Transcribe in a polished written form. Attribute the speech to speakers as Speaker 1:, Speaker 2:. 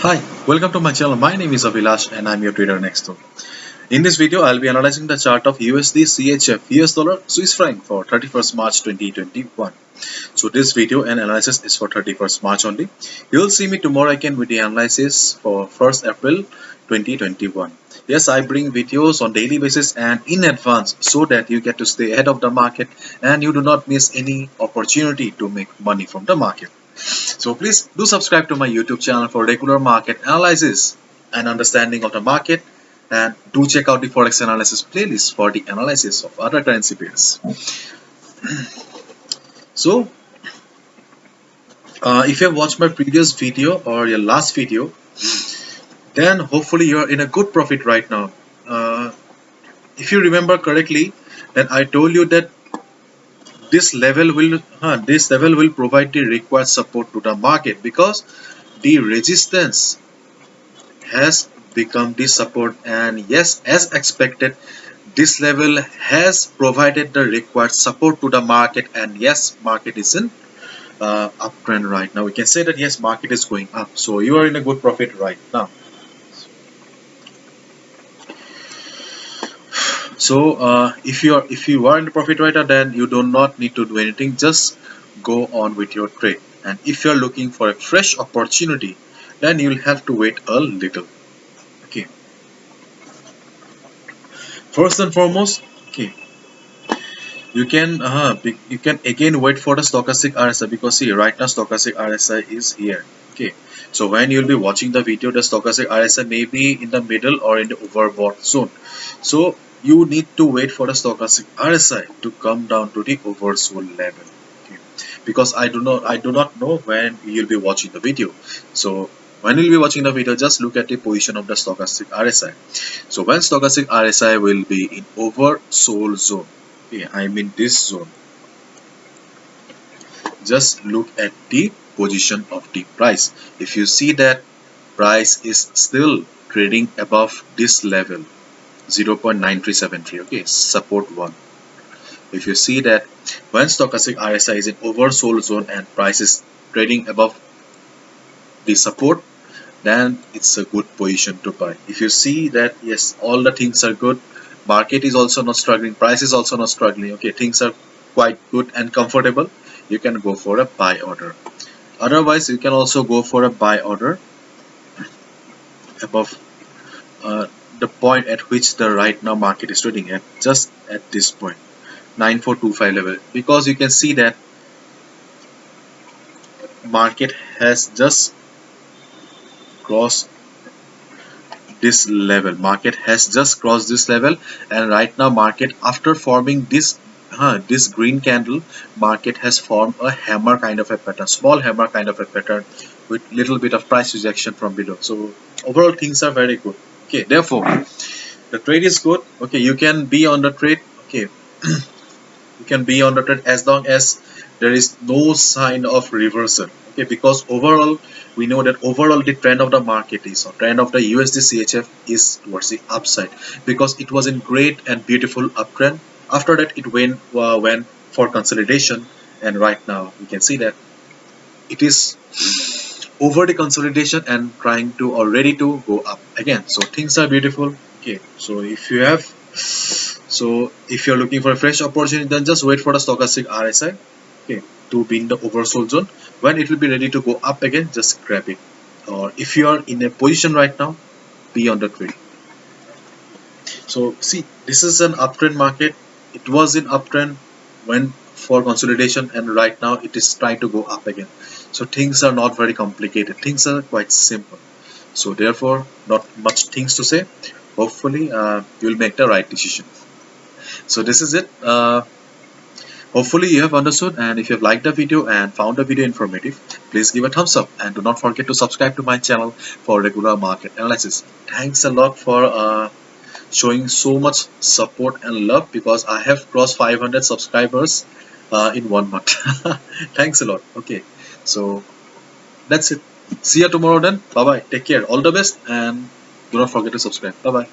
Speaker 1: Hi, welcome to my channel. My name is Abhilash and I'm your trader next door. In this video, I'll be analyzing the chart of USD CHF US dollar Swiss franc for 31st March 2021. So this video and analysis is for 31st March only. You'll see me tomorrow again with the analysis for 1st April 2021. Yes, I bring videos on daily basis and in advance so that you get to stay ahead of the market and you do not miss any opportunity to make money from the market. So please do subscribe to my YouTube channel for regular market analysis and understanding of the market, and do check out the Forex analysis playlist for the analysis of other currency pairs. So if you have watched my previous video or your last video, then hopefully you're in a good profit right now. If you remember correctly, then I told you that this level will provide the required support to the market because the resistance has become the support, and yes, as expected, this level has provided the required support to the market, and yes, market is in uptrend right now. We can say that yes, market is going up, so you are in a good profit right now. So if you are in the profit right now, then you do not need to do anything, just go on with your trade. And if you are looking for a fresh opportunity, then you'll have to wait a little. Okay, first and foremost, okay, you can again wait for the stochastic RSI, because see, right now stochastic RSI is here. Okay, so when you'll be watching the video, the stochastic RSI may be in the middle or in the overbought zone, so you need to wait for the stochastic RSI to come down to the oversold level. Okay, because I do not know when you'll be watching the video. So when you'll be watching the video, just look at the position of the stochastic RSI. So when stochastic RSI will be in oversold zone, okay, I mean this zone, just look at the position of the price. If you see that price is still trading above this level 0.9373, okay, support 1. If you see that when stochastic RSI is in oversold zone and price is trading above the support, then it's a good position to buy. If you see that yes, all the things are good, market is also not struggling, price is also not struggling, okay, things are quite good and comfortable, you can go for a buy order. Otherwise, you can also go for a buy order above uh, the point at which the right now market is trading at, just at this point 9425 level, because you can see that market has just crossed this level, and right now market, after forming this green candle, market has formed a hammer kind of a pattern, small hammer kind of a pattern, with little bit of price rejection from below. So overall things are very good. Okay, therefore the trade is good. Okay, you can be on the trade. Okay, you can be on the trade as long as there is no sign of reversal. Okay, because overall we know that overall the trend of the market is, or trend of the USD CHF is towards the upside, because it was in great and beautiful uptrend. After that it went for consolidation, and right now we can see that it is over the consolidation and trying to already to go up again. So things are beautiful. Okay, so if you're looking for a fresh opportunity, then just wait for the stochastic RSI, okay, to be in the oversold zone. When it will be ready to go up again, just grab it. Or if you are in a position right now, be on the trade. So see, this is an uptrend market. It was in uptrend, went for consolidation, and right now it is trying to go up again. So things are not very complicated, things are quite simple. So therefore not much things to say. Hopefully you will make the right decision. So this is it. Hopefully you have understood, and if you have liked the video and found the video informative, please give a thumbs up, and do not forget to subscribe to my channel for regular market analysis. Thanks a lot for showing so much support and love, because I have crossed 500 subscribers in 1 month. Thanks a lot. Okay, so that's it. See you tomorrow then. Bye bye. Take care. All the best, and do not forget to subscribe. Bye bye.